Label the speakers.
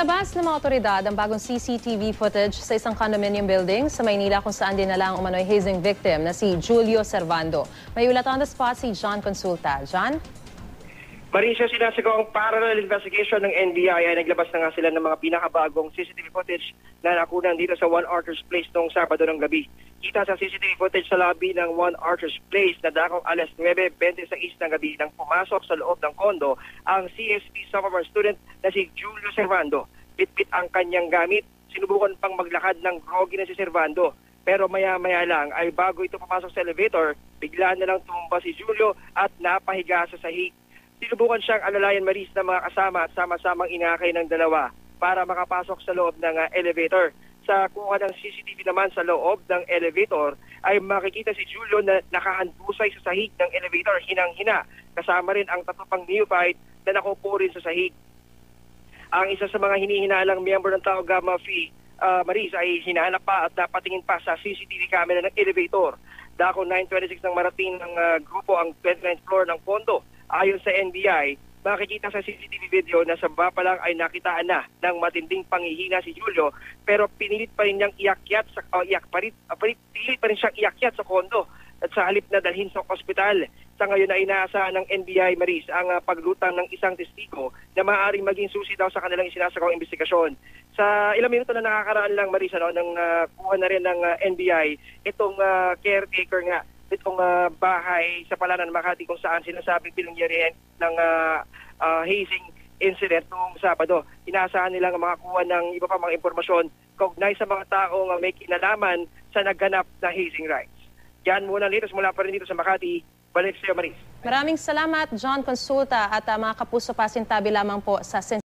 Speaker 1: Inilabas ng mga otoridad ang bagong CCTV footage sa isang condominium building sa Maynila kung saan dinala ang umano'y hazing victim na si Julio Servando. May ulat on the spot si John Consulta. John?
Speaker 2: Marisa, sinasagawa ang parallel investigation ng NBI ay naglabas na nga sila ng mga pinakabagong CCTV footage na nakunan dito sa One Arthur's Place noong Sabado ng gabi. Kita sa CCTV footage sa lobby ng One Arthur's Place na dakong alas 9:26 ng gabi nang pumasok sa loob ng kondo ang CSP sophomore student na si Julio Servando. Bitbit ang kanyang gamit, sinubukan pang maglakad ng groggy na si Servando. Pero maya-maya lang ay bago ito pumasok sa elevator, bigla na lang tumumba si Julio at napahiga sa sahig. Sinubukan siyang alalayan Maris ng mga kasama at sama-samang inakay ng dalawa para makapasok sa loob ng elevator. Sa kuha ng CCTV naman sa loob ng elevator ay makikita si Julio na nakahandusay sa sahig ng elevator, hinang-hina. Kasama rin ang tatlo pang neophyte na nakupo rin sa sahig. Ang isa sa mga hinihinalang miyembro ng Tau Gamma Phi, Maris, ay hinahanap pa at napatingin pa sa CCTV camera ng elevator. Dako 9:26 ng marating ng grupo ang 29th floor ng kondo. Ayon sa NBI, makikita sa CCTV video na sa baba pa lang ay nakitaan na ng matinding panghihina si Julio, pero pinilit pa rin niyang iakyat sa pinilit pa rin siyang iakyat sa kondo at sa halip na dalhin sa ospital. Sa ngayon ay inaasahan ng NBI, Maris, ang paglutang ng isang testigo na maaaring maging susi daw sa kanilang isinasagawang investigasyon. Sa ilang minuto na nakakaraan lang, Maris, nang kuha na rin ng NBI itong caretaker nga itong bahay sa Palanan, Makati kung saan sinasabing pinangyarihan ng hazing incident noong Sabado. Inaasahan nilang makakuha ng iba pa mga impormasyon kaugnay sa mga taong may kinalaman sa nagganap na hazing rights. Yan muna litos mula pa rin dito sa Makati. Balik sa iyo, Maris.
Speaker 1: Maraming salamat, John Consulta, at mga kapuso, pasintabi lamang po sa